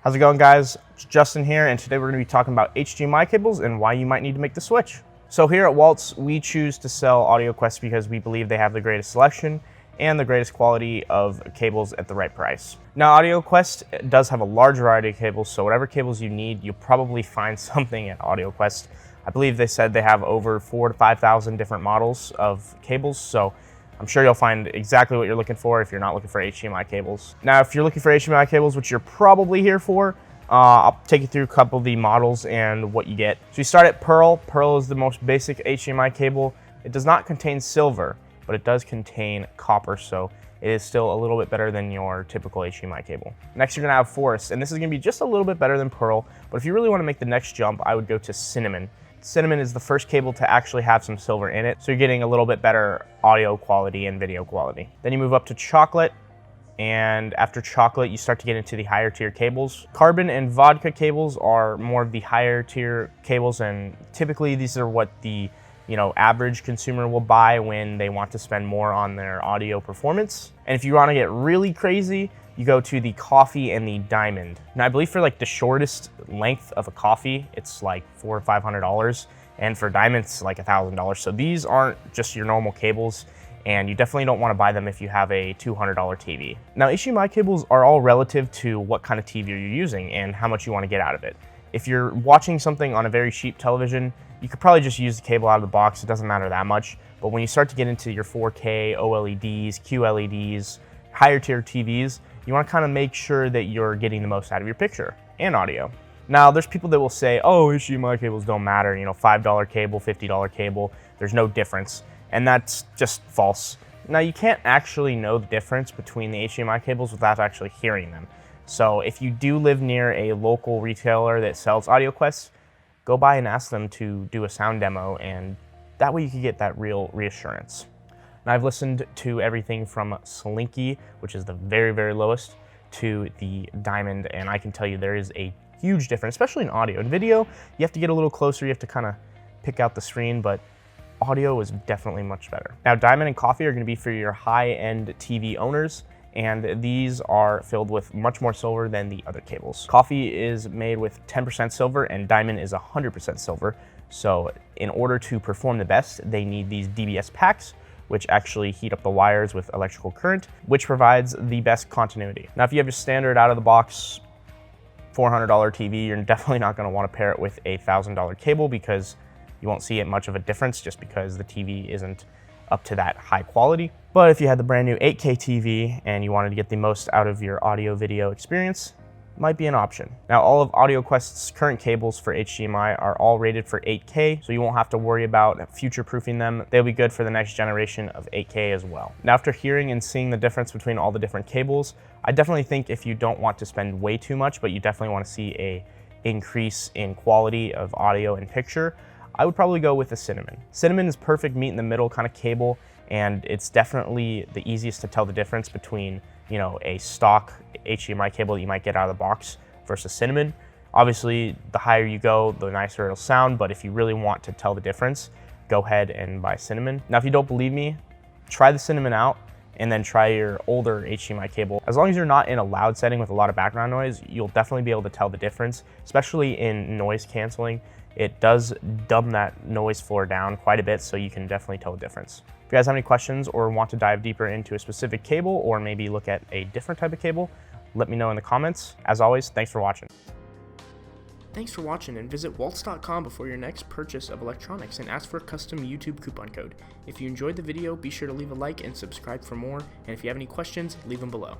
How's it going, guys? It's Justin here, and today we're going to be talking about HDMI cables and why you might need to make the switch. So here at Waltz, we choose to sell AudioQuest because we believe they have the greatest selection and the greatest quality of cables at the right price. Now, AudioQuest does have a large variety of cables, so whatever cables you need, you'll probably find something at AudioQuest. I believe they said they have over 4,000 to 5,000 different models of cables, so I'm sure you'll find exactly what you're looking for if you're not looking for HDMI cables. Now, if you're looking for HDMI cables, which you're probably here for, I'll take you through a couple of the models and what you get. So you start at Pearl. Pearl is the most basic HDMI cable. It does not contain silver, but it does contain copper, so it is still a little bit better than your typical HDMI cable. Next, you're gonna have Forest, and this is gonna be just a little bit better than Pearl, but if you really wanna make the next jump, I would go to Cinnamon. Cinnamon is the first cable to actually have some silver in it, so you're getting a little bit better audio quality and video quality. Then you move up to Chocolate, and after Chocolate, you start to get into the higher tier cables. Carbon and Vodka cables are more of the higher tier cables, and typically these are what the average consumer will buy when they want to spend more on their audio performance. And if you want to get really crazy, you go to the Coffee and the Diamond. Now, I believe for like the shortest length of a Coffee, it's like $400 or $500, and for Diamond, it's like $1,000. So these aren't just your normal cables, and you definitely don't want to buy them if you have a $200 TV. Now, HDMI cables are all relative to what kind of TV you're using and how much you want to get out of it. If you're watching something on a very cheap television, you could probably just use the cable out of the box. It doesn't matter that much. But when you start to get into your 4K, OLEDs, QLEDs, higher tier TVs, you want to kind of make sure that you're getting the most out of your picture and audio. Now, there's people that will say, oh, HDMI cables don't matter, $5 cable, $50 cable, there's no difference. And that's just false. Now, you can't actually know the difference between the HDMI cables without actually hearing them. So if you do live near a local retailer that sells AudioQuest, go by and ask them to do a sound demo, and that way you can get that real reassurance. Now, I've listened to everything from Slinky, which is the very, very lowest, to the Diamond, and I can tell you there is a huge difference, especially in audio. In video, you have to get a little closer, you have to kind of pick out the screen, but audio is definitely much better. Now, Diamond and Coffee are going to be for your high-end TV owners, and these are filled with much more silver than the other cables. Coffee is made with 10% silver, and Diamond is 100% silver. So in order to perform the best, they need these DBS packs, which actually heat up the wires with electrical current, which provides the best continuity. Now, if you have your standard out-of-the-box $400 TV, you're definitely not going to want to pair it with a $1,000 cable because you won't see it much of a difference just because the TV isn't up to that high quality. But if you had the brand new 8K TV and you wanted to get the most out of your audio video experience, might be an option. Now, all of AudioQuest's current cables for HDMI are all rated for 8K, so you won't have to worry about future-proofing them. They'll be good for the next generation of 8K as well. Now, after hearing and seeing the difference between all the different cables, I definitely think if you don't want to spend way too much, but you definitely want to see a increase in quality of audio and picture, I would probably go with the Cinnamon. Cinnamon is perfect meet in the middle kind of cable, and it's definitely the easiest to tell the difference between, a stock HDMI cable that you might get out of the box versus Cinnamon. Obviously, the higher you go, the nicer it'll sound, but if you really want to tell the difference, go ahead and buy Cinnamon. Now, if you don't believe me, try the Cinnamon out and then try your older HDMI cable. As long as you're not in a loud setting with a lot of background noise, you'll definitely be able to tell the difference, especially in noise canceling. It does dumb that noise floor down quite a bit, so you can definitely tell the difference. If you guys have any questions or want to dive deeper into a specific cable or maybe look at a different type of cable, let me know in the comments. As always, thanks for watching. Thanks for watching, and visit waltz.com before your next purchase of electronics and ask for a custom YouTube coupon code. If you enjoyed the video, be sure to leave a like and subscribe for more, and if you have any questions, leave them below.